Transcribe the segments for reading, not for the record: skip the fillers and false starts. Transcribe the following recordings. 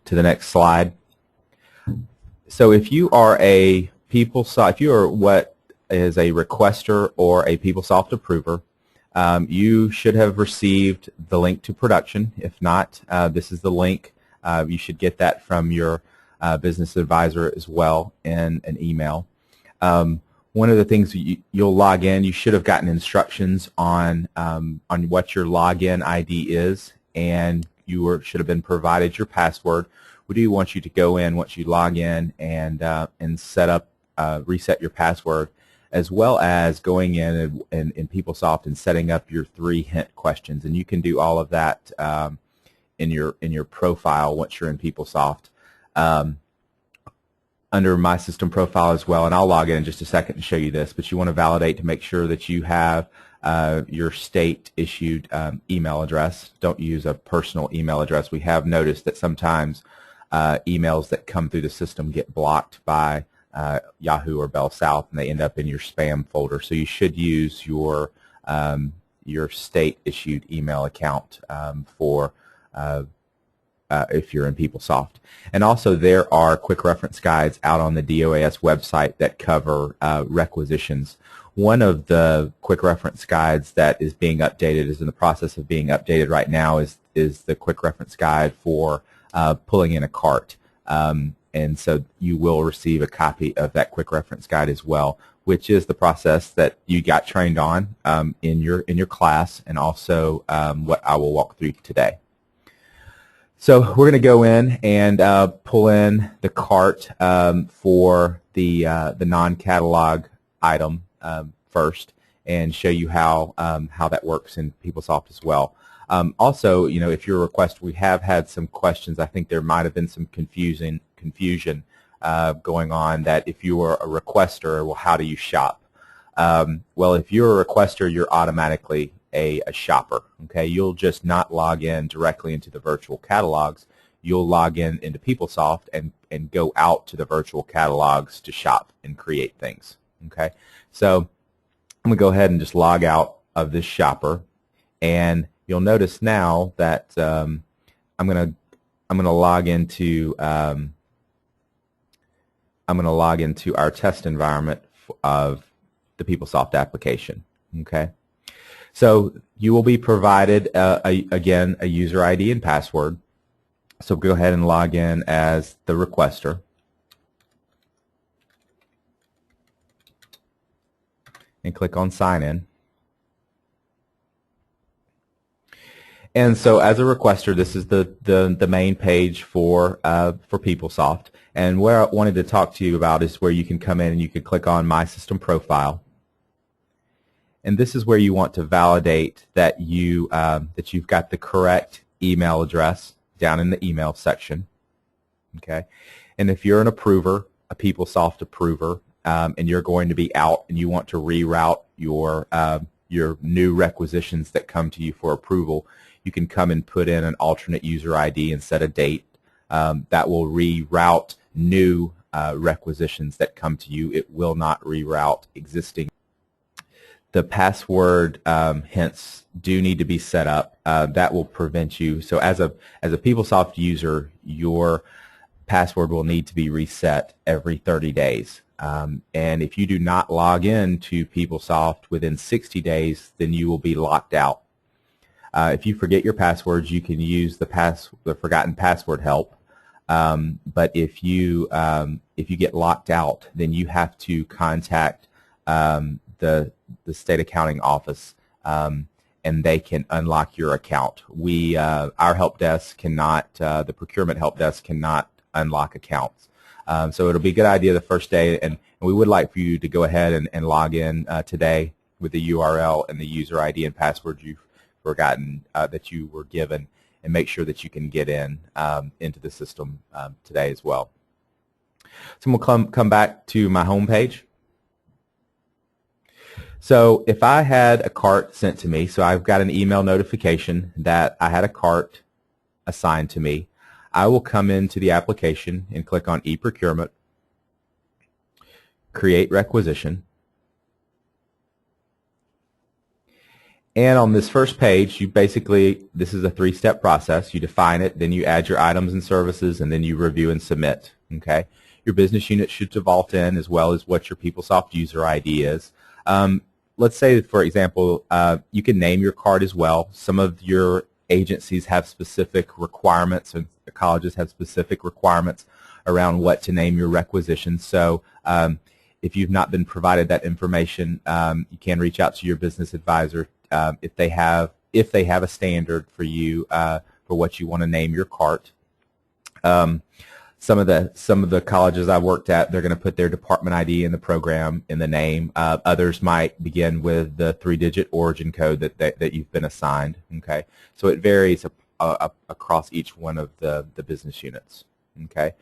to the next slide. So if you are a PeopleSoft, if you are what is a requester or a PeopleSoft approver, you should have received the link to production. If not, this is the link. You should get that from your business advisor as well in an email. One of the things you'll log in, you should have gotten instructions on what your login ID is, and you should have been provided your password. We do want you to go in once you log in and set up, reset your password, as well as going in PeopleSoft and setting up your 3 hint questions. And you can do all of that in your profile once you're in PeopleSoft. Under My System Profile as well, and I'll log in just a second to show you this, but you want to validate to make sure that you have your state-issued email address. Don't use a personal email address. We have noticed that sometimes emails that come through the system get blocked by Yahoo or Bell South, and they end up in your spam folder. So you should use your state-issued email account for if you're in PeopleSoft. And also there are quick reference guides out on the DOAS website that cover requisitions. One of the quick reference guides that is being updated, is in the process of being updated right now, is the quick reference guide for pulling in a cart. And so you will receive a copy of that quick reference guide as well, which is the process that you got trained on in your class, and also what I will walk through today. So we're going to go in and pull in the cart for the non-catalog item first, and show you how that works in PeopleSoft as well. Also, you know, if you're a requester, we have had some questions. I think there might have been some confusion going on, that if you are a requester, well, how do you shop? Well, if you're a requester, you're automatically a shopper. Okay, you'll just not log in directly into the virtual catalogs. You'll log in into PeopleSoft and go out to the virtual catalogs to shop and create things. Okay, so I'm gonna go ahead and just log out of this shopper, and you'll notice now that I'm gonna log into our test environment of the PeopleSoft application. Okay. So you will be provided, again, a user ID and password. So go ahead and log in as the requester. And click on Sign In. And so as a requester, this is the main page for PeopleSoft. And where I wanted to talk to you about is where you can come in and you can click on My System Profile. And this is where you want to validate that you've got the correct email address down in the email section. Okay, and if you're an approver, a PeopleSoft approver, and you're going to be out and you want to reroute your new requisitions that come to you for approval, you can come and put in an alternate user ID and set a date. That will reroute new requisitions that come to you. It will not reroute existing. The password hints do need to be set up. That will prevent you. So as a PeopleSoft user, your password will need to be reset every 30 days. And if you do not log in to PeopleSoft within 60 days, then you will be locked out. If you forget your passwords, you can use the forgotten password help. But if you get locked out, then you have to contact the state accounting office, and they can unlock your account. Our help desk cannot, the procurement help desk cannot unlock accounts. So it'll be a good idea the first day, and we would like for you to go ahead and log in today with the URL and the user ID and password you've forgotten that you were given, and make sure that you can get in into the system today as well. So we'll come back to my home page. So if I had a cart sent to me, so I've got an email notification that I had a cart assigned to me, I will come into the application and click on eProcurement, create requisition, And on this first page, you basically, this is a three-step process. You define it, then you add your items and services, and then you review and submit. Okay. Your business unit should default in as well as what your PeopleSoft user ID is. Let's say, for example, you can name your cart as well. Some of your agencies have specific requirements, and the colleges have specific requirements around what to name your requisitions. So if you've not been provided that information, you can reach out to your business advisor if they have a standard for you for what you want to name your cart. Some of the colleges I've worked at, they're going to put their department ID in the program in the name. Others might begin with the 3-digit origin code that you've been assigned. Okay, so it varies across each one of the business units. Okay,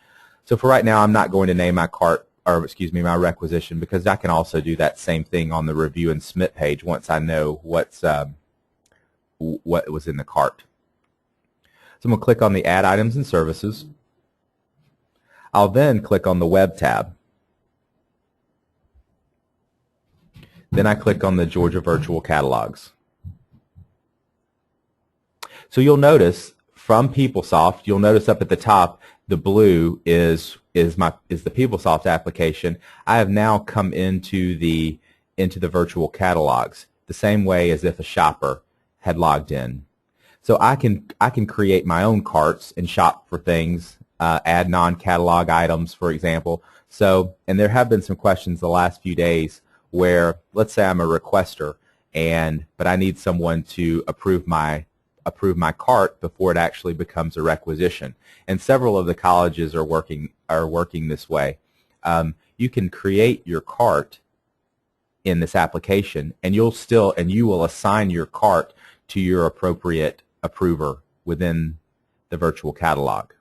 so for right now, I'm not going to name my cart, or excuse me, my requisition, because I can also do that same thing on the review and submit page once I know what was in the cart. So I'm going to click on the Add Items and Services. I'll then click on the Web tab. Then I click on the Georgia Virtual Catalogs. So you'll notice from PeopleSoft, you'll notice up at the top, the blue is the PeopleSoft application. I have now come into the virtual catalogs the same way as if a shopper had logged in. So I can create my own carts and shop for things, add non-catalog items, for example. So, and there have been some questions the last few days where, let's say I'm a requester, but I need someone to approve my cart before it actually becomes a requisition. And several of the colleges are working this way. You can create your cart in this application, and you will assign your cart to your appropriate approver within the virtual catalog.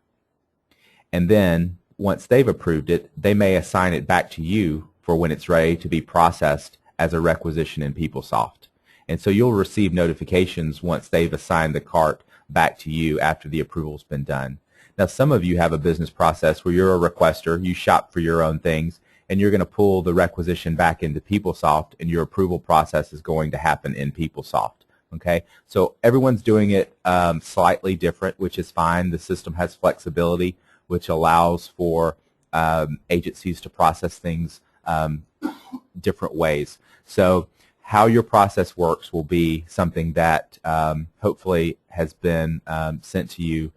And then once they've approved it, they may assign it back to you for when it's ready to be processed as a requisition in PeopleSoft. And so you'll receive notifications once they've assigned the cart back to you after the approval's been done. Now, some of you have a business process where you're a requester, you shop for your own things, and you're going to pull the requisition back into PeopleSoft, and your approval process is going to happen in PeopleSoft. Okay, so everyone's doing it slightly different, which is fine. The system has flexibility, which allows for agencies to process things different ways. So how your process works will be something that hopefully has been sent to you.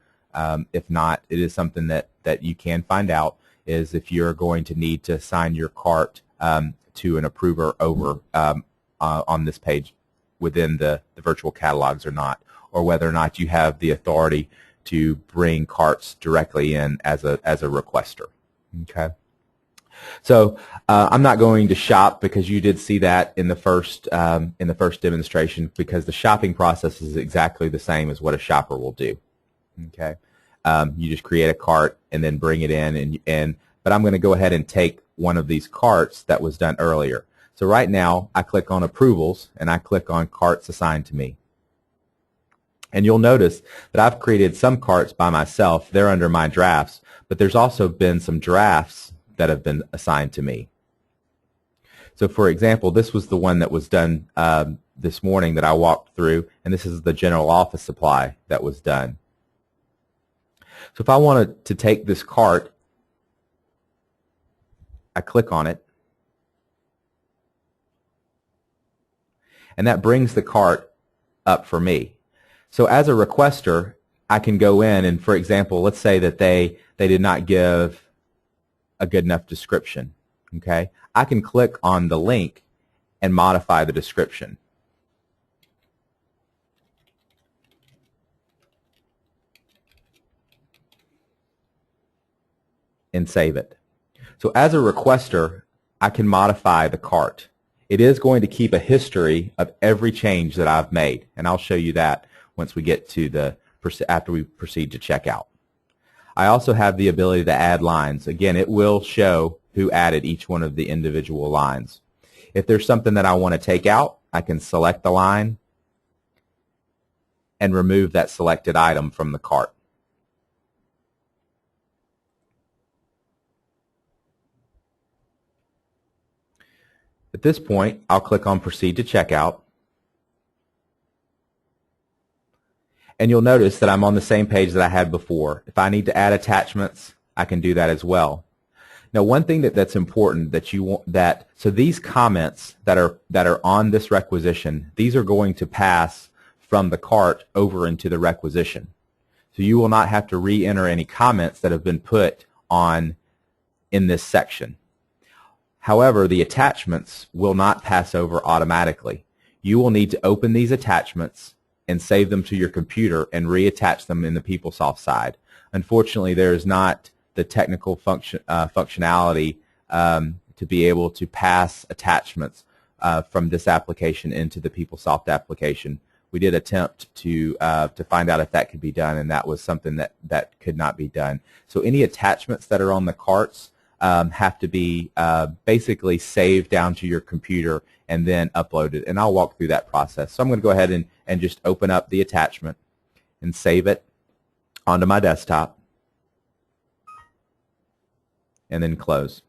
If not, it is something that you can find out, is if you're going to need to assign your cart to an approver over on this page within the virtual catalogs or not, or whether or not you have the authority to bring carts directly in as a requester. Okay. So I'm not going to shop, because you did see that in the first demonstration, because the shopping process is exactly the same as what a shopper will do. Okay. You just create a cart and then bring it in, but I'm going to go ahead and take one of these carts that was done earlier. So right now I click on Approvals and I click on Carts Assigned to Me. And you'll notice that I've created some carts by myself. They're under my drafts, but there's also been some drafts that have been assigned to me. So for example, this was the one that was done this morning that I walked through, and this is the general office supply that was done. So if I wanted to take this cart, I click on it, and that brings the cart up for me. So as a requester, I can go in and, for example, let's say that they did not give a good enough description. Okay, I can click on the link and modify the description. And save it. So as a requester, I can modify the cart. It is going to keep a history of every change that I've made, and I'll show you that once we get to after we proceed to checkout. I also have the ability to add lines. Again, it will show who added each one of the individual lines. If there's something that I want to take out, I can select the line and remove that selected item from the cart. At this point, I'll click on Proceed to Checkout. And you'll notice that I'm on the same page that I had before. If I need to add attachments, I can do that as well. Now, one thing that's important that you want so these comments that are on this requisition, these are going to pass from the cart over into the requisition. So you will not have to re-enter any comments that have been put on in this section. However, the attachments will not pass over automatically. You will need to open these attachments and save them to your computer and reattach them in the PeopleSoft side. Unfortunately, there is not the technical functionality to be able to pass attachments from this application into the PeopleSoft application. We did attempt to find out if that could be done, and that was something that could not be done. So any attachments that are on the carts have to be basically saved down to your computer and then uploaded, and I'll walk through that process. So I'm going to go ahead and just open up the attachment and save it onto my desktop and then close.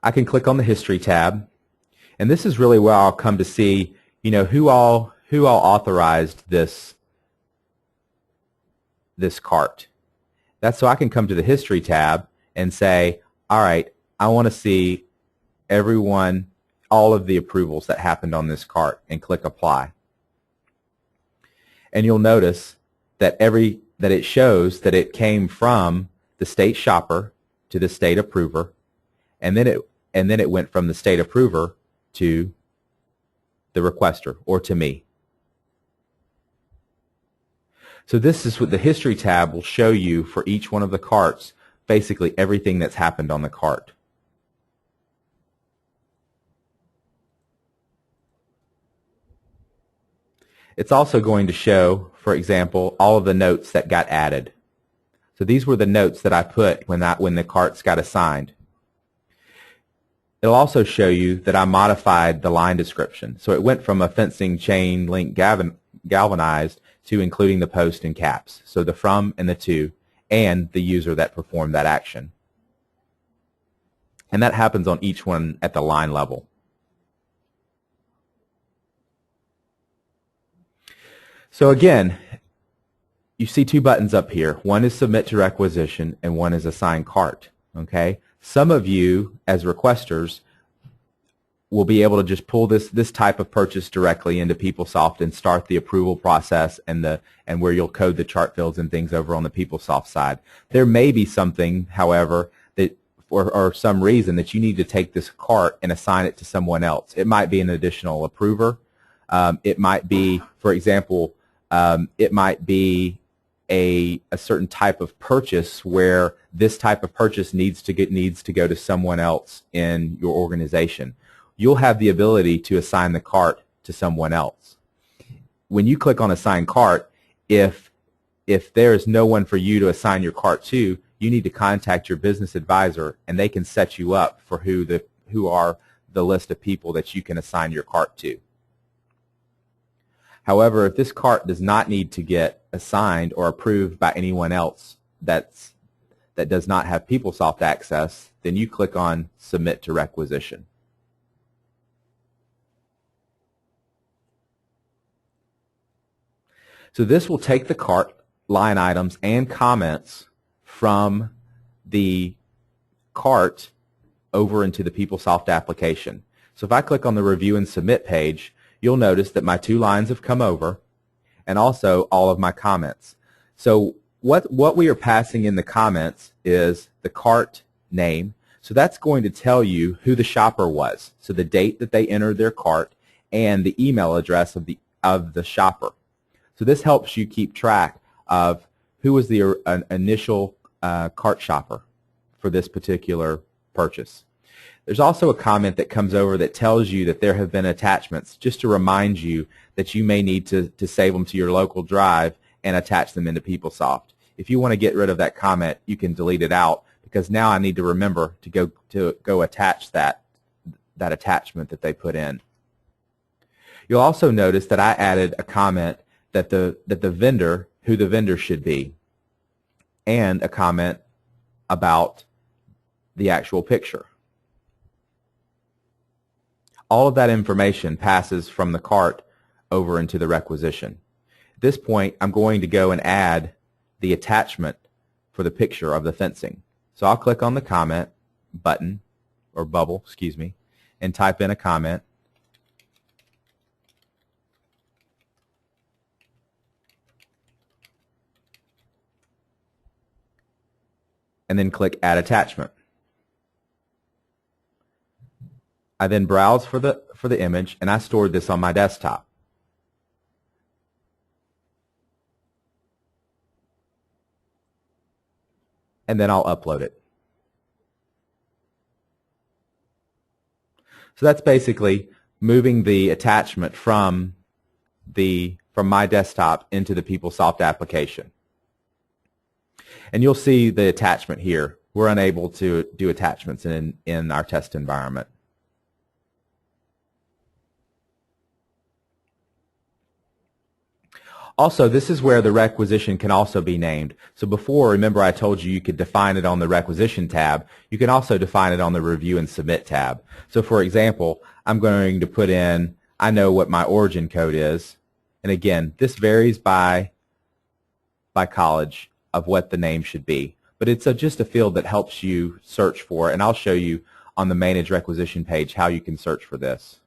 I can click on the History tab, and this is really where I'll come to see, you know, who all authorized this cart. That's so I can come to the History tab and say, all right, I want to see all of the approvals that happened on this cart, and click Apply. And you'll notice that it shows that it came from the state shopper to the state approver, and then it went from the state approver to the requester, or to me. So this is what the History tab will show you for each one of the carts, basically everything that's happened on the cart. It's also going to show, for example, all of the notes that got added. So these were the notes that I put when the carts got assigned. It'll also show you that I modified the line description. So it went from a fencing chain link galvanized to including the post in caps. So the from and the to, and the user that performed that action. And that happens on each one at the line level. So again, you see two buttons up here. One is Submit to Requisition, and one is Assign Cart. Okay? Some of you, as requesters, will be able to just pull this type of purchase directly into PeopleSoft and start the approval process and where you'll code the chart fields and things over on the PeopleSoft side. There may be something, however, that or some reason that you need to take this cart and assign it to someone else. It might be an additional approver. It might be, for example, it might be a certain type of purchase where this type of purchase needs to go to someone else in your organization. You'll have the ability to assign the cart to someone else. When you click on Assign Cart, if there is no one for you to assign your cart to, you need to contact your business advisor, and they can set you up for who are the list of people that you can assign your cart to. However, if this cart does not need to get assigned or approved by anyone else that does not have PeopleSoft access, then you click on Submit to Requisition. So this will take the cart line items and comments from the cart over into the PeopleSoft application. So if I click on the Review and Submit page, you'll notice that my two lines have come over, and also all of my comments. So what we are passing in the comments is the cart name. So that's going to tell you who the shopper was. So the date that they entered their cart and the email address of the shopper. So this helps you keep track of who was the initial cart shopper for this particular purchase. There's also a comment that comes over that tells you that there have been attachments, just to remind you that you may need to save them to your local drive and attach them into PeopleSoft. If you want to get rid of that comment, you can delete it out, because now I need to remember to go attach that attachment that they put in. You'll also notice that I added a comment that the vendor, who the vendor should be, and a comment about the actual picture. All of that information passes from the cart over into the requisition. At this point, I'm going to go and add the attachment for the picture of the fencing. So I'll click on the comment button, or bubble, excuse me, and type in a comment. And then click Add Attachment. I then browse for the image, and I stored this on my desktop. And then I'll upload it. So that's basically moving the attachment from my desktop into the PeopleSoft application. And you'll see the attachment here. We're unable to do attachments in our test environment. Also, this is where the requisition can also be named. So before, remember I told you could define it on the requisition tab. You can also define it on the review and submit tab. So for example, I'm going to put in, I know what my origin code is. And again, this varies by college of what the name should be. But it's just a field that helps you search for, and I'll show you on the Manage Requisition page how you can search for this.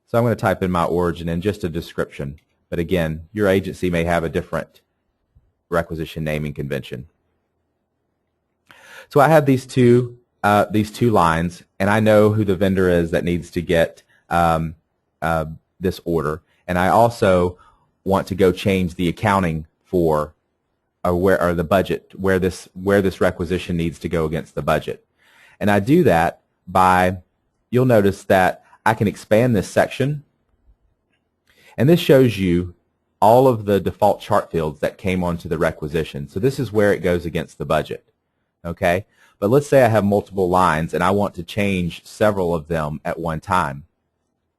So I'm going to type in my origin and just a description. But again, your agency may have a different requisition naming convention. So I have these two lines, and I know who the vendor is that needs to get this order. And I also want to go change the accounting for or the budget where this requisition needs to go against the budget. And I do that by, you'll notice that I can expand this section, and this shows you all of the default chart fields that came onto the requisition. So this is where it goes against the budget. Okay? But let's say I have multiple lines and I want to change several of them at one time.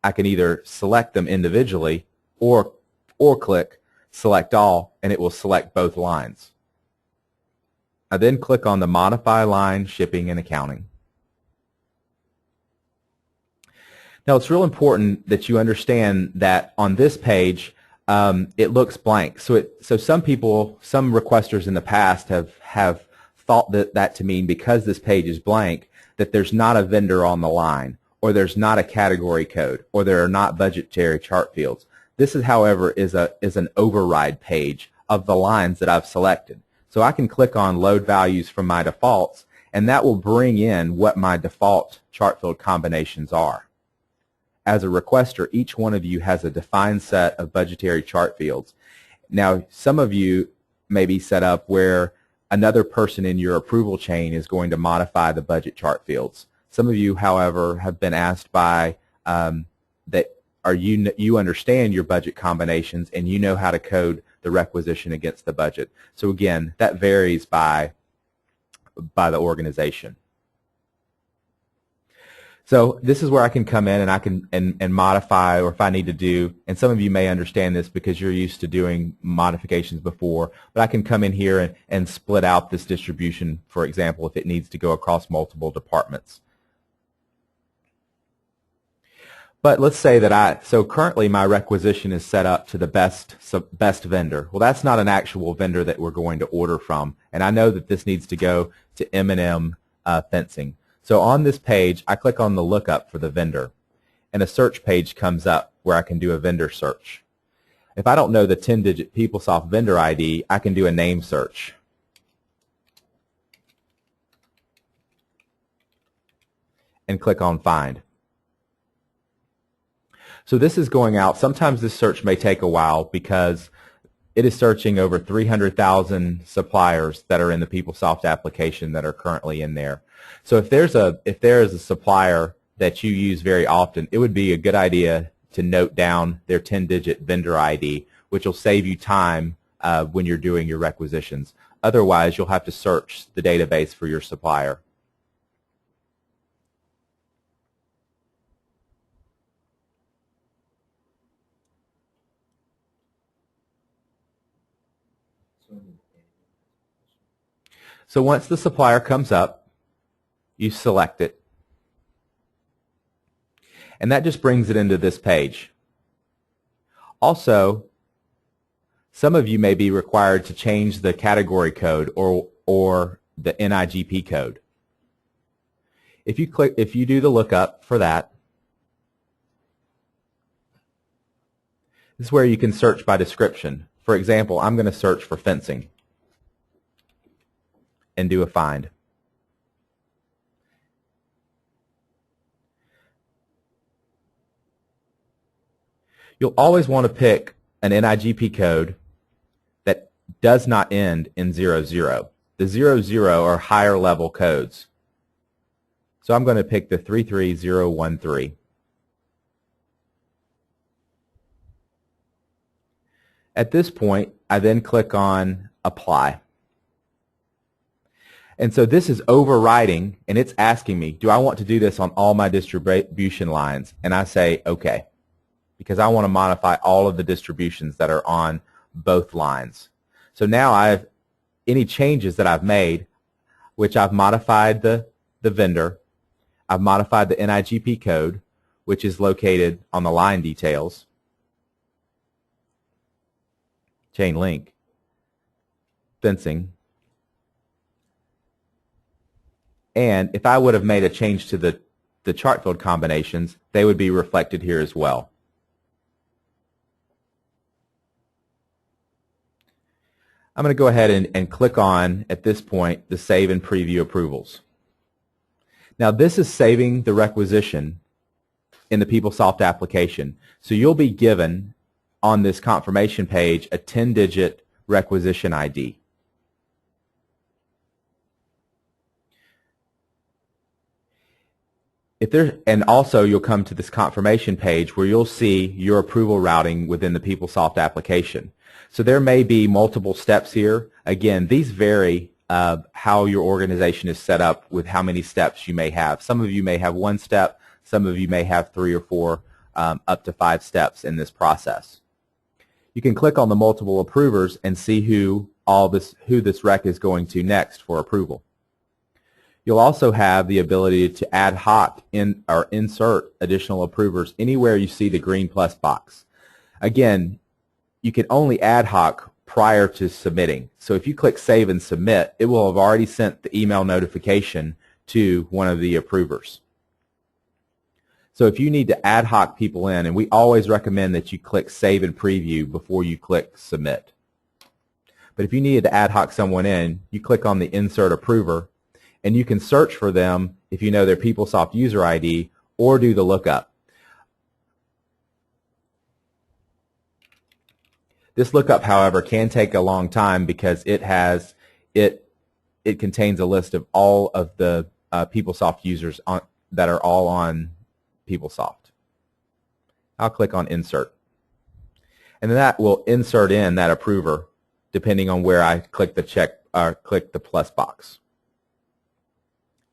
I can either select them individually or click Select All, and it will select both lines. I then click on the Modify Line, Shipping, and Accounting. Now, it's real important that you understand that on this page, it looks blank. So some requesters in the past have thought that to mean because this page is blank, that there's not a vendor on the line, or there's not a category code, or there are not budgetary chart fields. This is, however, is an override page of the lines that I've selected. So I can click on Load Values from my defaults, and that will bring in what my default chart field combinations are. As a requester, each one of you has a defined set of budgetary chart fields. Now, some of you may be set up where another person in your approval chain is going to modify the budget chart fields. Some of you, however, have been asked by you understand your budget combinations and you know how to code the requisition against the budget. So again, that varies by the organization. So this is where I can come in and I can and modify, or if I need to do, and some of you may understand this because you're used to doing modifications before, but I can come in here and split out this distribution, for example, if it needs to go across multiple departments. But let's say that so currently my requisition is set up to the best vendor. Well, that's not an actual vendor that we're going to order from, and I know that this needs to go to M&M Fencing. So on this page, I click on the lookup for the vendor, and a search page comes up where I can do a vendor search. If I don't know the 10-digit PeopleSoft vendor ID, I can do a name search. And click on Find. So this is going out. Sometimes this search may take a while because it is searching over 300,000 suppliers that are in the PeopleSoft application that are currently in there. So if there is a supplier that you use very often, it would be a good idea to note down their 10-digit vendor ID, which will save you time when you're doing your requisitions. Otherwise, you'll have to search the database for your supplier. So once the supplier comes up, you select it. And that just brings it into this page. Also, some of you may be required to change the category code or the NIGP code. If you do the lookup for that, this is where you can search by description. For example, I'm going to search for fencing and do a find. You'll always want to pick an NIGP code that does not end in 00. The 00 are higher level codes. So I'm going to pick the 33013. At this point, I then click on Apply. And so this is overriding, and it's asking me, do I want to do this on all my distribution lines? And I say, okay, because I want to modify all of the distributions that are on both lines. So now any changes that I've made, which I've modified the vendor, I've modified the NIGP code, which is located on the line details, chain link, fencing, and if I would have made a change to the chart field combinations, they would be reflected here as well. I'm going to go ahead and click on, at this point, the Save and Preview Approvals. Now this is saving the requisition in the PeopleSoft application. So you'll be given on this confirmation page a 10-digit requisition ID. And also you'll come to this confirmation page where you'll see your approval routing within the PeopleSoft application. So there may be multiple steps here. Again, these vary how your organization is set up with how many steps you may have. Some of you may have one step, some of you may have 3 or 4, up to 5 steps in this process. You can click on the multiple approvers and see who this rec is going to next for approval. You'll also have the ability to ad hoc or insert additional approvers anywhere you see the green plus box. Again, you can only ad hoc prior to submitting. So if you click Save and Submit, it will have already sent the email notification to one of the approvers. So if you need to ad hoc people in, and we always recommend that you click Save and Preview before you click Submit. But if you needed to ad hoc someone in, you click on the Insert Approver, and you can search for them if you know their PeopleSoft user ID, or do the lookup. This lookup, however, can take a long time because it contains a list of all of the PeopleSoft users that are all on PeopleSoft. I'll click on Insert. And then that will insert in that approver depending on where I click the check or click the plus box.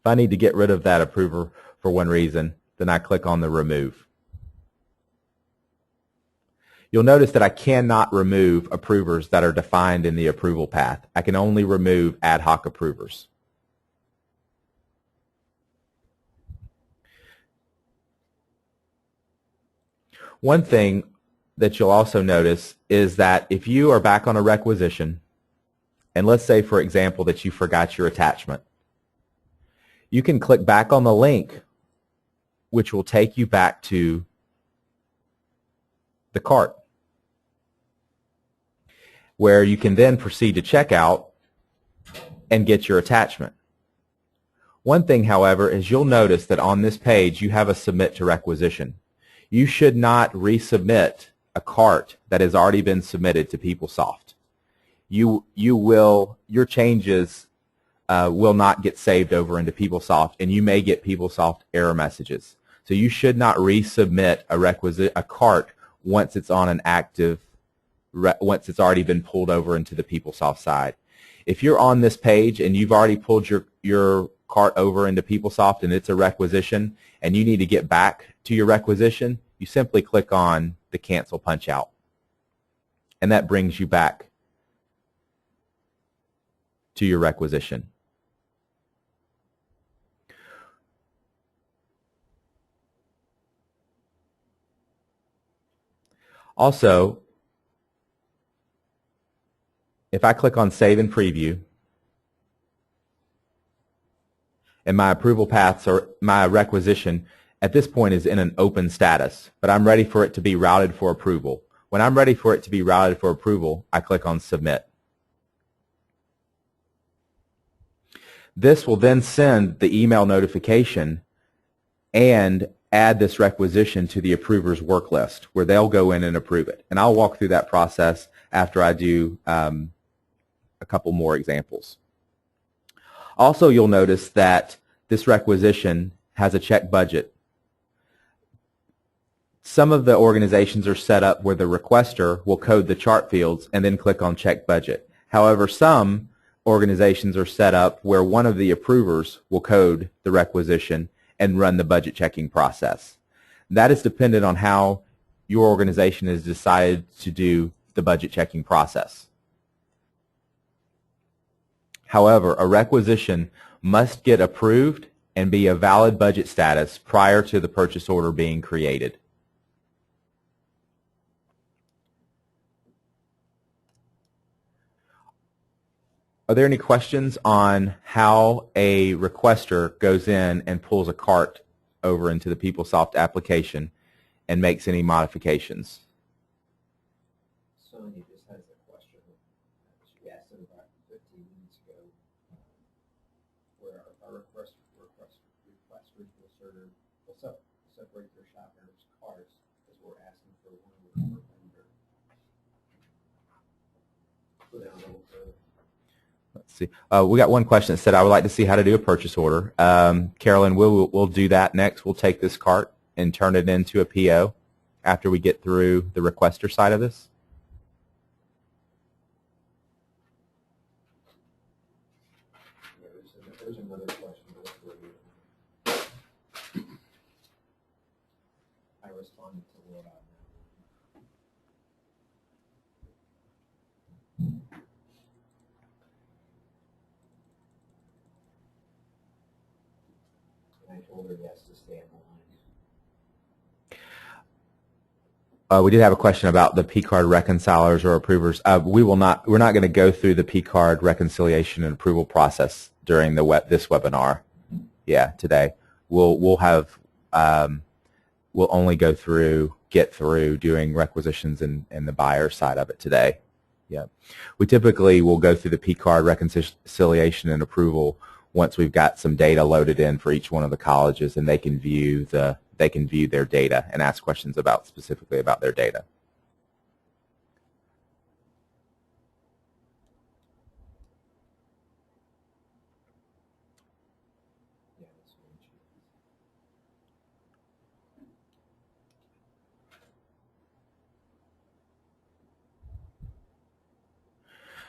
If I need to get rid of that approver for one reason, then I click on the Remove. You'll notice that I cannot remove approvers that are defined in the approval path. I can only remove ad hoc approvers. One thing that you'll also notice is that if you are back on a requisition, and let's say, for example, that you forgot your attachment, you can click back on the link, which will take you back to the cart, where you can then proceed to checkout and get your attachment. One thing, however, is you'll notice that on this page you have a Submit to Requisition. You should not resubmit a cart that has already been submitted to PeopleSoft. Your changes will not get saved over into PeopleSoft, and you may get PeopleSoft error messages. So you should not resubmit a cart once it's on an active, once it's already been pulled over into the PeopleSoft side. If you're on this page and you've already pulled your cart over into PeopleSoft and it's a requisition and you need to get back to your requisition, you simply click on the Cancel Punch Out, and that brings you back to your requisition. Also, if I click on Save and Preview, and my approval paths or my requisition at this point is in an open status, but I'm ready for it to be routed for approval. When I'm ready for it to be routed for approval, I click on Submit. This will then send the email notification and add this requisition to the approver's work list where they'll go in and approve it. And I'll walk through that process after I do a couple more examples. Also, you'll notice that this requisition has a check budget. Some of the organizations are set up where the requester will code the chart fields and then click on check budget. However, some organizations are set up where one of the approvers will code the requisition and run the budget checking process. That is dependent on how your organization has decided to do the budget checking process. However, a requisition must get approved and be a valid budget status prior to the purchase order being created. Are there any questions on how a requester goes in and pulls a cart over into the PeopleSoft application and makes any modifications? Sonia just has a question. She asked it about 15 minutes ago, where our requesters will separate their shoppers' carts as we're asking for one of the vendor. Go down a little further. Let's see. We got one question that said, I would like to see how to do a purchase order. Carolyn, we'll do that next. We'll take this cart and turn it into a PO after we get through the requester side of this. Yeah, there's another question. I responded to what I I told her yes to stay on the line. We did have a question about the P-card reconcilers or approvers. We're not going to go through the P-card reconciliation and approval process during this webinar. Yeah, today we'll only get through doing requisitions and the buyer side of it today. Yeah, we typically will go through the P-card reconciliation and approval once we've got some data loaded in for each one of the colleges, and they can view their data and ask questions specifically about their data.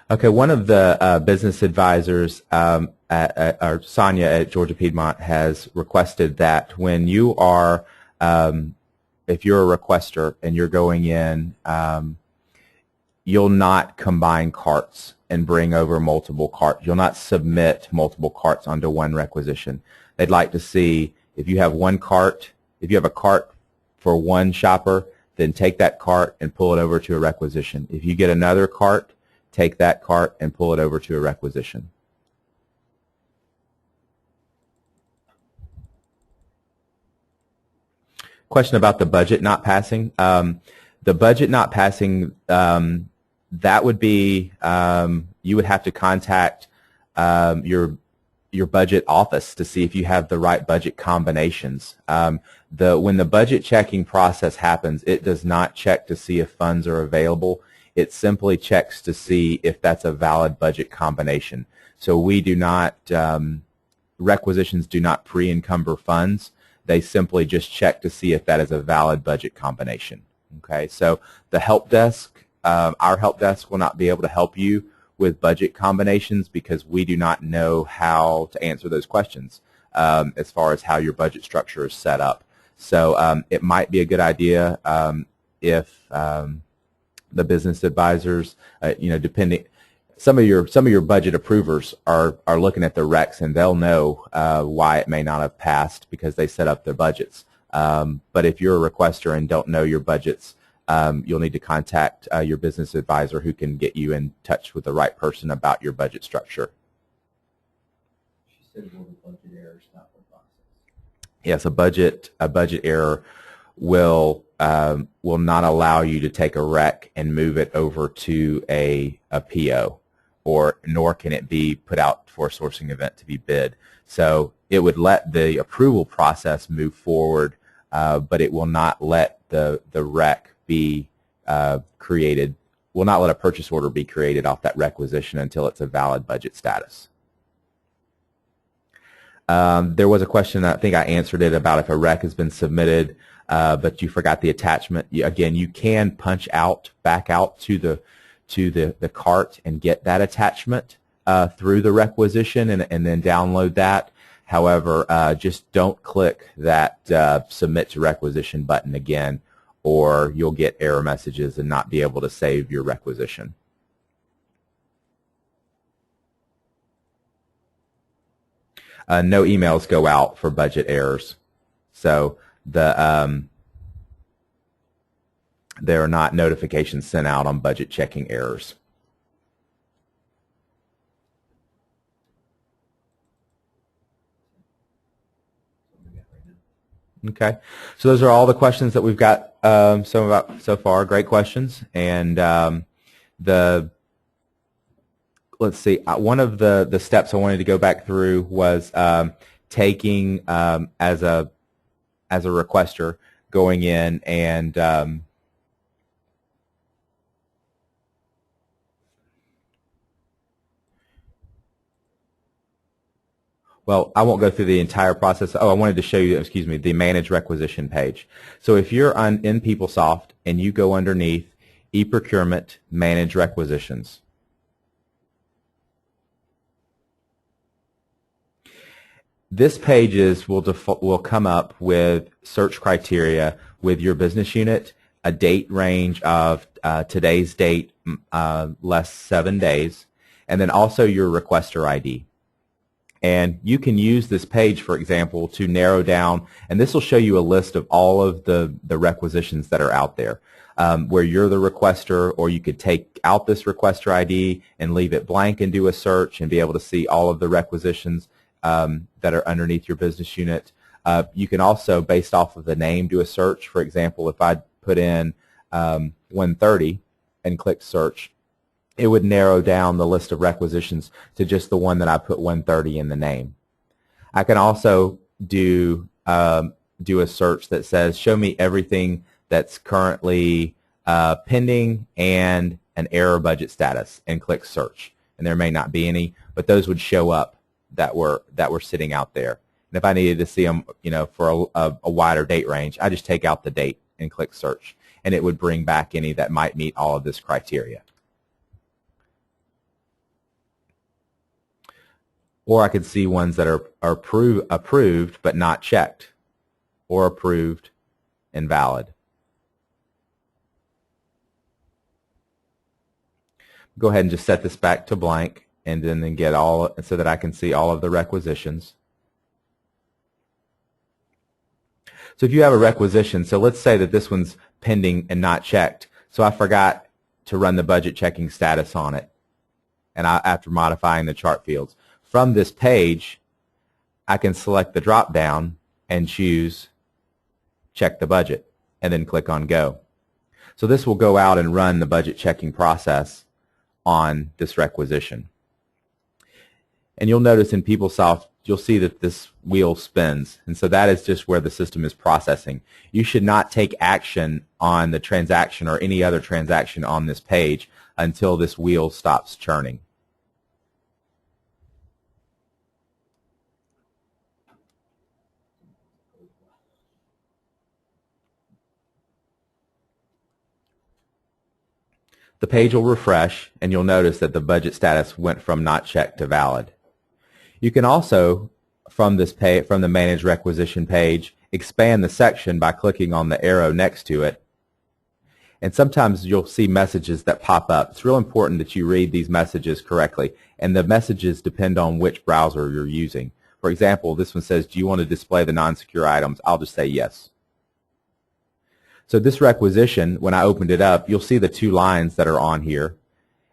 Okay, one of the business advisors, Sonia at Georgia Piedmont, has requested that when you are, if you're a requester and you're going in, you'll not combine carts and bring over multiple carts. You'll not submit multiple carts onto one requisition. They'd like to see if you have one cart, if you have a cart for one shopper, then take that cart and pull it over to a requisition. If you get another cart, take that cart and pull it over to a requisition. Question about the budget not passing. The budget not passing, that would be, you would have to contact your budget office to see if you have the right budget combinations. When the budget checking process happens, it does not check to see if funds are available. It simply checks to see if that's a valid budget combination. So we do not, requisitions do not pre-encumber funds. They simply just check to see if that is a valid budget combination. Okay, so the help desk, our help desk will not be able to help you with budget combinations because we do not know how to answer those questions as far as how your budget structure is set up. So it might be a good idea if the business advisors, depending, some of your budget approvers are looking at the recs and they'll know why it may not have passed because they set up their budgets. But if you're a requester and don't know your budgets, you'll need to contact your business advisor who can get you in touch with the right person about your budget structure. She said will the budget error stop the process? Yes, a budget error will not allow you to take a rec and move it over to a PO, or nor can it be put out for a sourcing event to be bid. So it would let the approval process move forward, but it will not let the rec be created, will not let a purchase order be created off that requisition until it's a valid budget status. There was a question, I think I answered it, about if a rec has been submitted, but you forgot the attachment. Again, you can punch back out to the cart and get that attachment through the requisition and then download that. However, just don't click that submit to requisition button again, or you'll get error messages and not be able to save your requisition. No emails go out for budget errors, so there are not notifications sent out on budget checking errors. Okay, so those are all the questions that we've got so far. Great questions, and let's see. One of the steps I wanted to go back through was taking as a requester, going in and well, I won't go through the entire process. Oh, I wanted to show you, excuse me, the Manage Requisition page. So if you're in PeopleSoft and you go underneath eProcurement Manage Requisitions, this page will come up with search criteria with your business unit, a date range of today's date less 7 days, and then also your requester ID. And you can use this page, for example, to narrow down, and this will show you a list of all of the requisitions that are out there, where you're the requester, or you could take out this requester ID and leave it blank and do a search and be able to see all of the requisitions that are underneath your business unit. You can also, based off of the name, do a search. For example, if I put in 130 and click search, it would narrow down the list of requisitions to just the one that I put 130 in the name. I can also do a search that says, show me everything that's currently pending and an error budget status, and click search. And there may not be any, but those would show up that were sitting out there. And if I needed to see them, for a wider date range, I just take out the date and click search, and it would bring back any that might meet all of this criteria. Or I could see ones that are approved but not checked, or approved and valid. Go ahead and just set this back to blank, and then get all, so that I can see all of the requisitions. So if you have a requisition, so let's say that this one's pending and not checked, so I forgot to run the budget checking status on it, and after modifying the chart fields. From this page, I can select the drop down and choose check the budget, and then click on go. So this will go out and run the budget checking process on this requisition. And you'll notice in PeopleSoft, you'll see that this wheel spins, and so that is just where the system is processing. You should not take action on the transaction or any other transaction on this page until this wheel stops churning. The page will refresh, and you'll notice that the budget status went from not checked to valid. You can also, from the Manage Requisition page, expand the section by clicking on the arrow next to it. And sometimes you'll see messages that pop up. It's real important that you read these messages correctly, and the messages depend on which browser you're using. For example, this one says, do you want to display the non-secure items? I'll just say yes. So this requisition, when I opened it up, you'll see the two lines that are on here.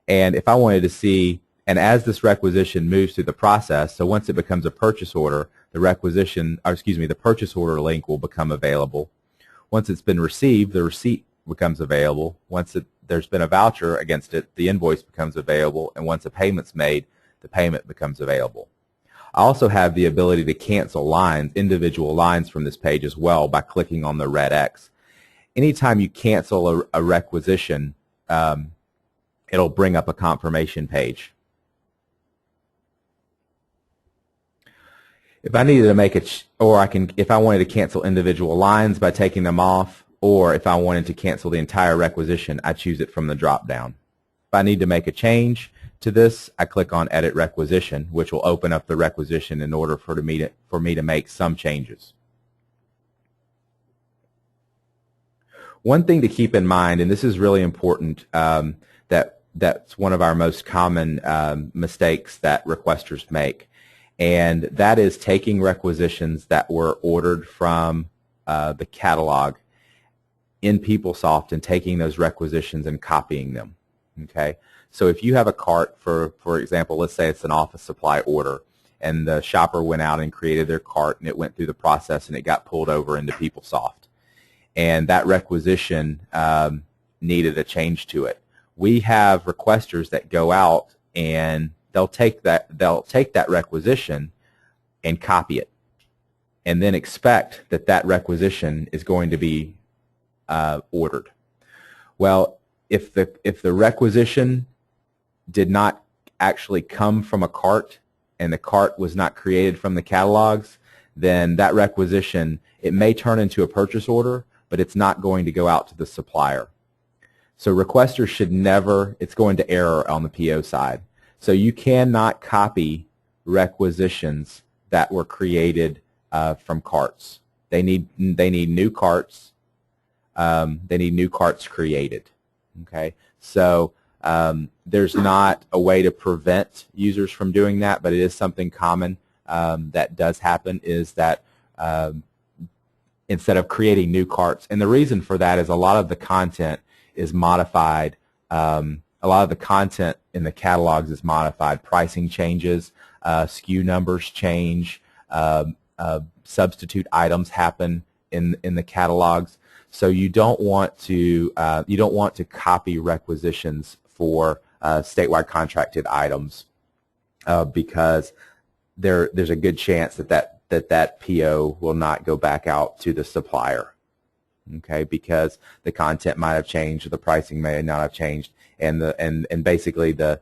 And if I wanted to see, and as this requisition moves through the process, so once it becomes a purchase order, the the purchase order link will become available. Once it's been received, the receipt becomes available. Once there's been a voucher against it, the invoice becomes available. And once a payment's made, the payment becomes available. I also have the ability to cancel lines, individual lines from this page as well by clicking on the red X. Anytime you cancel a requisition, it'll bring up a confirmation page. If I needed to make if I wanted to cancel individual lines by taking them off, or if I wanted to cancel the entire requisition, I choose it from the drop down. If I need to make a change to this, I click on Edit Requisition, which will open up the requisition in order for me to make some changes. One thing to keep in mind, and this is really important, that's one of our most common mistakes that requesters make, and that is taking requisitions that were ordered from the catalog in PeopleSoft and taking those requisitions and copying them. Okay, so if you have a cart, for example, let's say it's an office supply order, and the shopper went out and created their cart, and it went through the process, and it got pulled over into PeopleSoft, and that requisition needed a change to it. We have requesters that go out and they'll take that requisition and copy it, and then expect that that requisition is going to be ordered. Well, if the requisition did not actually come from a cart and the cart was not created from the catalogs, then that requisition, it may turn into a purchase order, but it's not going to go out to the supplier. So requesters should never, it's going to error on the PO side. So you cannot copy requisitions that were created from carts. They need new carts. They need new carts created. Okay, so there's not a way to prevent users from doing that, but it is something common that does happen, is that instead of creating new carts, and the reason for that is a lot of the content is modified. A lot of the content in the catalogs is modified. Pricing changes, SKU numbers change, substitute items happen in the catalogs. So you don't want to copy requisitions for statewide contracted items because there's a good chance that PO will not go back out to the supplier. Okay, because the content might have changed, or the pricing may not have changed, and basically the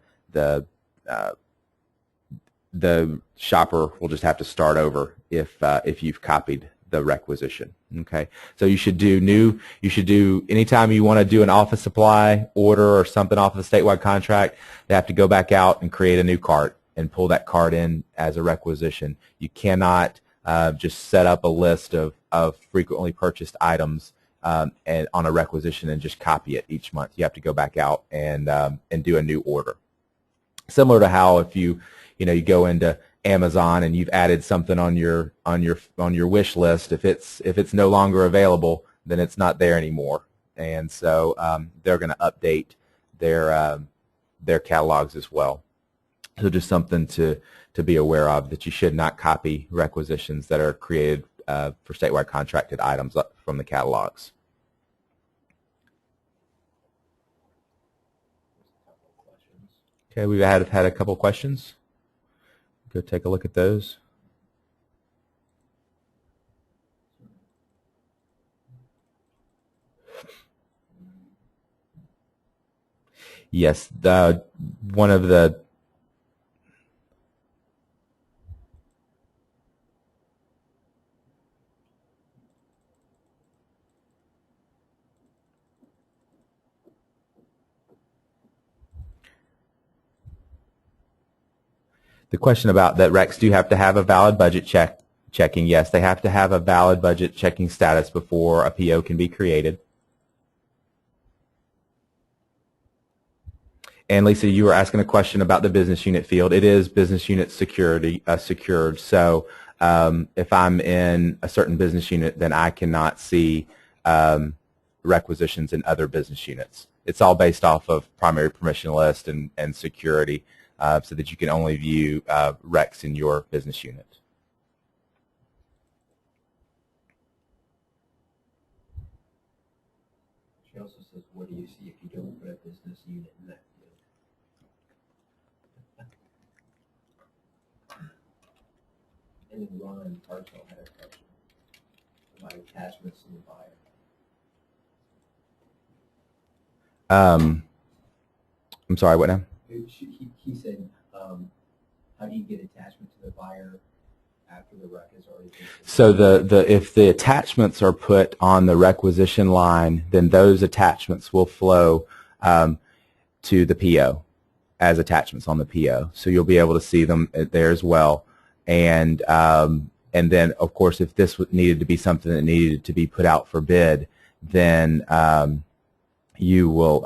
shopper will just have to start over if you've copied the requisition. Okay, so you should do anytime you want to do an office supply order or something off of a statewide contract, they have to go back out and create a new cart and pull that cart in as a requisition. You cannot just set up a list of frequently purchased items and on a requisition and just copy it each month. You have to go back out and do a new order. Similar to how if you go into Amazon and you've added something on your wish list, if it's no longer available, then it's not there anymore, and so they're going to update their catalogs as well. So just something to be aware of, that you should not copy requisitions that are created for statewide contracted items from the catalogs. Okay, we've had a couple questions. Go take a look at those. Yes, one of the question about that recs do have to have a valid budget checking. Yes, they have to have a valid budget checking status before a PO can be created. And Lisa, you were asking a question about the business unit field. It is business unit secured. So if I'm in a certain business unit, then I cannot see requisitions in other business units. It's all based off of primary permission list and security, so that you can only view recs in your business unit. She also says, what do you see if you don't put a business unit in that field? And then Ron Parcel had a question about attachments to the buyer. I'm sorry, what now? He said, how do you get attachment to the buyer after the rec is already been submitted? So if the attachments are put on the requisition line, then those attachments will flow to the PO as attachments on the PO. So you'll be able to see them there as well. And then, of course, if this needed to be something that needed to be put out for bid, then you will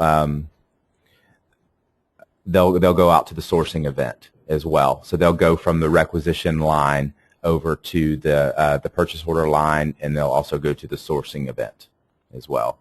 they'll go out to the sourcing event as well. So they'll go from the requisition line over to the purchase order line, and they'll also go to the sourcing event as well.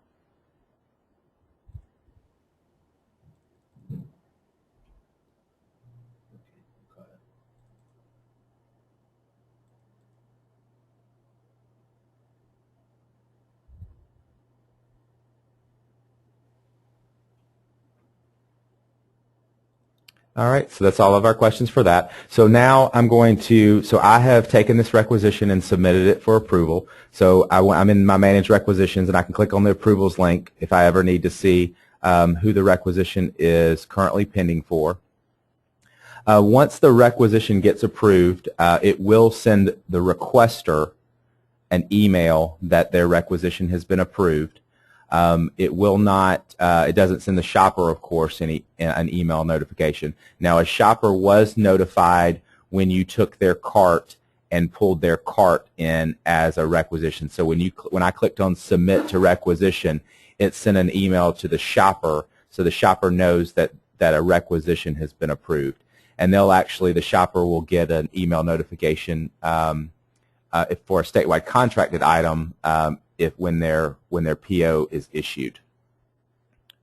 All right, so that's all of our questions for that. So now I'm going to, so I have taken this requisition and submitted it for approval. So I'm in my Manage Requisitions, and I can click on the Approvals link if I ever need to see who the requisition is currently pending for. Once the requisition gets approved, it will send the requester an email that their requisition has been approved. It will not, it doesn't send the shopper, of course, an email notification. Now, a shopper was notified when you took their cart and pulled their cart in as a requisition. So when I clicked on Submit to Requisition, it sent an email to the shopper, so the shopper knows that a requisition has been approved. And the shopper will get an email notification if for a statewide contracted item, when their PO is issued.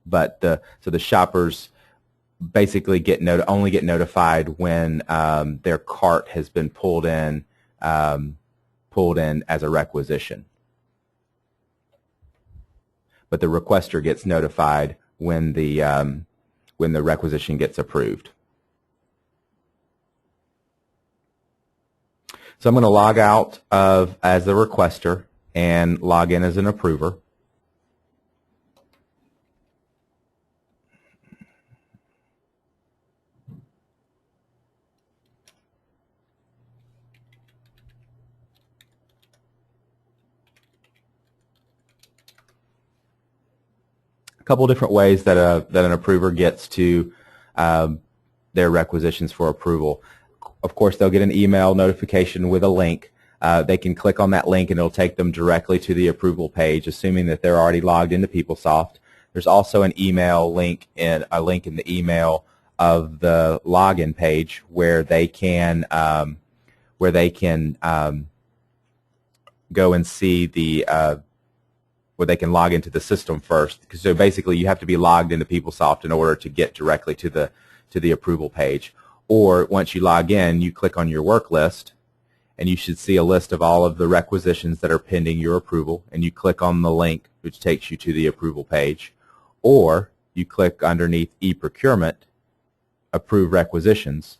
But so the shoppers basically only get notified when their cart has been pulled in as a requisition. But the requester gets notified when the requisition gets approved. So I'm going to log out as the requester and log in as an approver. A couple different ways that an approver gets to their requisitions for approval. Of course, they'll get an email notification with a link. They can click on that link and it'll take them directly to the approval page, assuming that they're already logged into PeopleSoft. There's also an email link in the email of the login page where they can go and see where they can log into the system first. So basically, you have to be logged into PeopleSoft in order to get directly to the approval page. Or once you log in, you click on your work list, and you should see a list of all of the requisitions that are pending your approval, and you click on the link, which takes you to the approval page. Or you click underneath e-procurement, approve requisitions,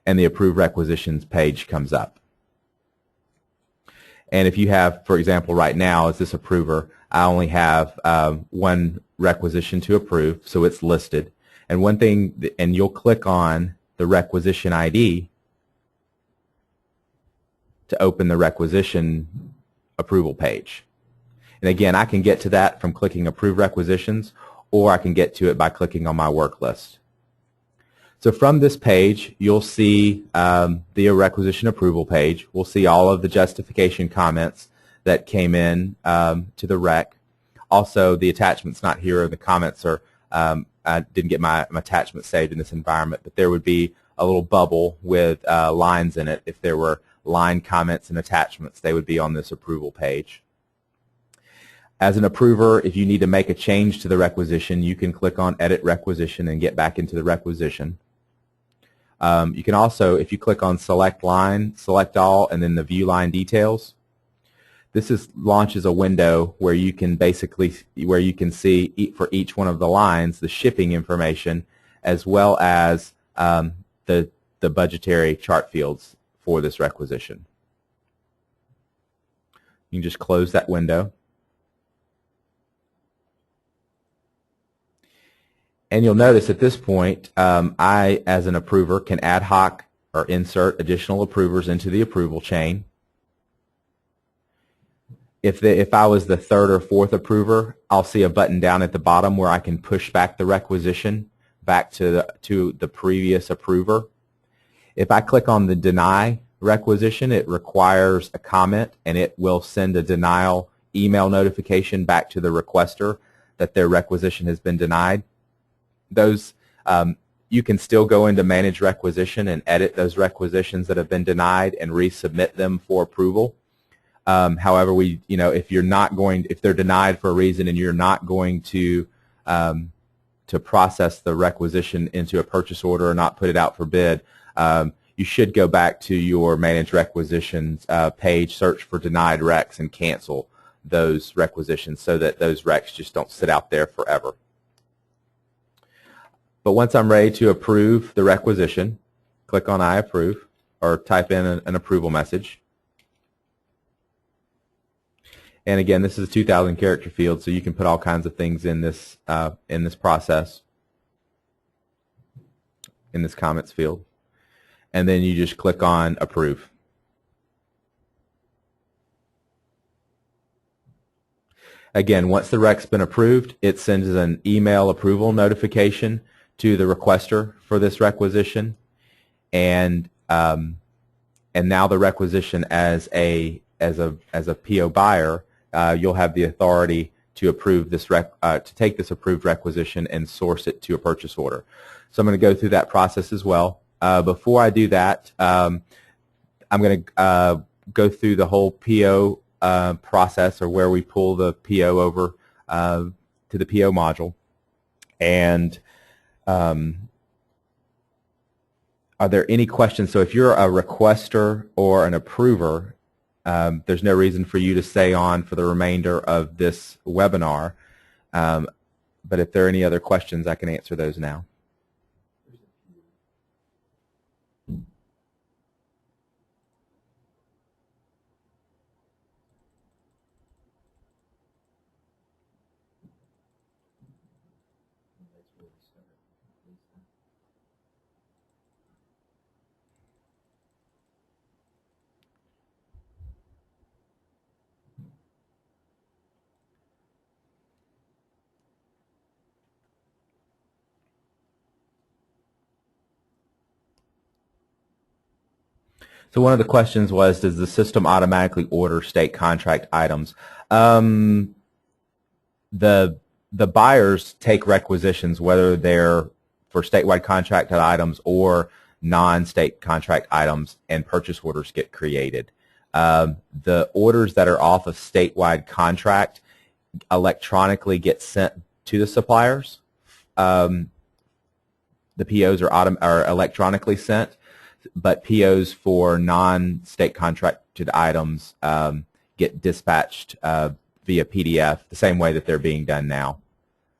and the approve requisitions page comes up. And if you have, for example, right now, as this approver, I only have one requisition to approve, so it's listed. And one thing, and you'll click on the requisition ID to open the requisition approval page. And again, I can get to that from clicking Approve Requisitions, or I can get to it by clicking on my work list. So from this page, you'll see the requisition approval page. We'll see all of the justification comments that came in to the rec. Also, the attachment's not here, or the comments are, I didn't get my attachment saved in this environment, but there would be a little bubble with lines in it. If there were line comments and attachments, they would be on this approval page. As an approver, if you need to make a change to the requisition, you can click on Edit Requisition and get back into the requisition. You can also, if you click on Select Line, Select All, and then the View Line Details, this launches a window where you can see for each one of the lines the shipping information as well as the budgetary chart fields for this requisition. You can just close that window. And you'll notice at this point, I, as an approver, can ad hoc or insert additional approvers into the approval chain. If I was the third or fourth approver, I'll see a button down at the bottom where I can push back the requisition back to the previous approver. If I click on the Deny requisition, it requires a comment, and it will send a denial email notification back to the requester that their requisition has been denied. Those you can still go into Manage Requisition and edit those requisitions that have been denied and resubmit them for approval. However, if they're denied for a reason and you're not going to process the requisition into a purchase order or not put it out for bid, you should go back to your Manage Requisitions page, search for denied recs, and cancel those requisitions so that those recs just don't sit out there forever. But once I'm ready to approve the requisition, click on I approve or type in an approval message. And again, this is a 2,000 character field, so you can put all kinds of things in this process, in this comments field. And then you just click on approve. Again, once the rec's been approved, it sends an email approval notification to the requester for this requisition, and now the requisition as a PO buyer, you'll have the authority to approve this to take this approved requisition and source it to a purchase order. So I'm going to go through that process as well. Before I do that, I'm going to go through the whole PO process, or where we pull the PO over to the PO module. And are there any questions? So if you're a requester or an approver, there's no reason for you to stay on for the remainder of this webinar. But if there are any other questions, I can answer those now. So one of the questions was, does the system automatically order state contract items? The buyers take requisitions, whether they're for statewide contracted items or non-state contract items, and purchase orders get created. The orders that are off of statewide contract electronically get sent to the suppliers. The POs are electronically sent, but POs for non-state contracted items get dispatched via PDF the same way that they're being done now.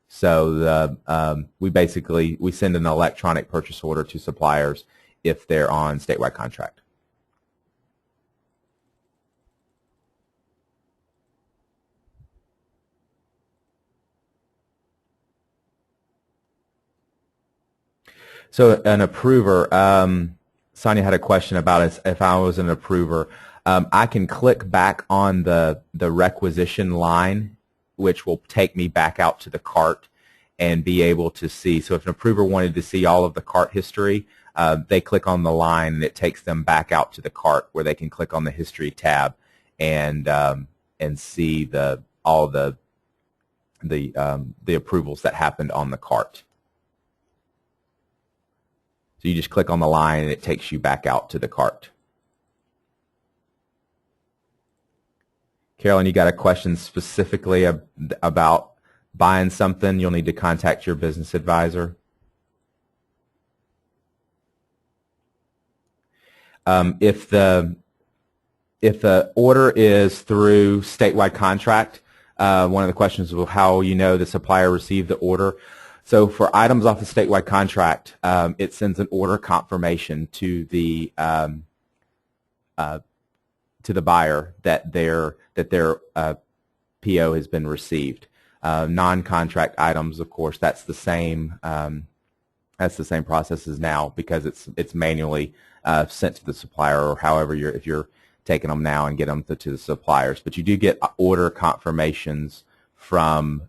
So we send an electronic purchase order to suppliers if they're on statewide contract. So an approver, Sonia had a question about if I was an approver. I can click back on the requisition line, which will take me back out to the cart and be able to see. So if an approver wanted to see all of the cart history, they click on the line and it takes them back out to the cart where they can click on the history tab and see all the approvals that happened on the cart. So you just click on the line and it takes you back out to the cart. Carolyn, you got a question specifically about buying something, you'll need to contact your business advisor. If the order is through statewide contract, one of the questions is how you know the supplier received the order. So for items off the statewide contract, it sends an order confirmation to the buyer that their PO has been received. Non-contract items, of course, that's the same process as now, because it's manually sent to the supplier, or however if you're taking them now and get them to the suppliers. But you do get order confirmations from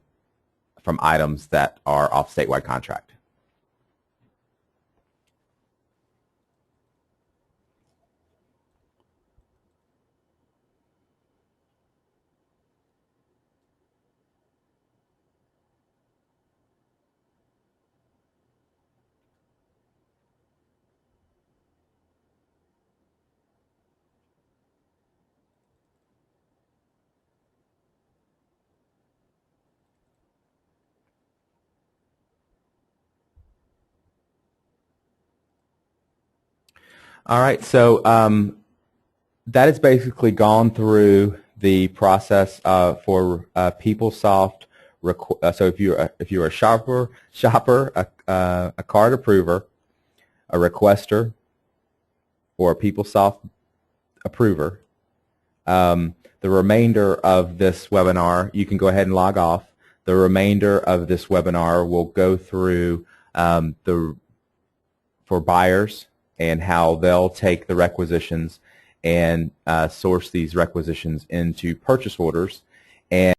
items that are off statewide contract. All right, so that has basically gone through the process for PeopleSoft. So if you're a shopper, a card approver, a requester, or a PeopleSoft approver, the remainder of this webinar, you can go ahead and log off. The remainder of this webinar will go through for buyers and how they'll take the requisitions and source these requisitions into purchase orders. And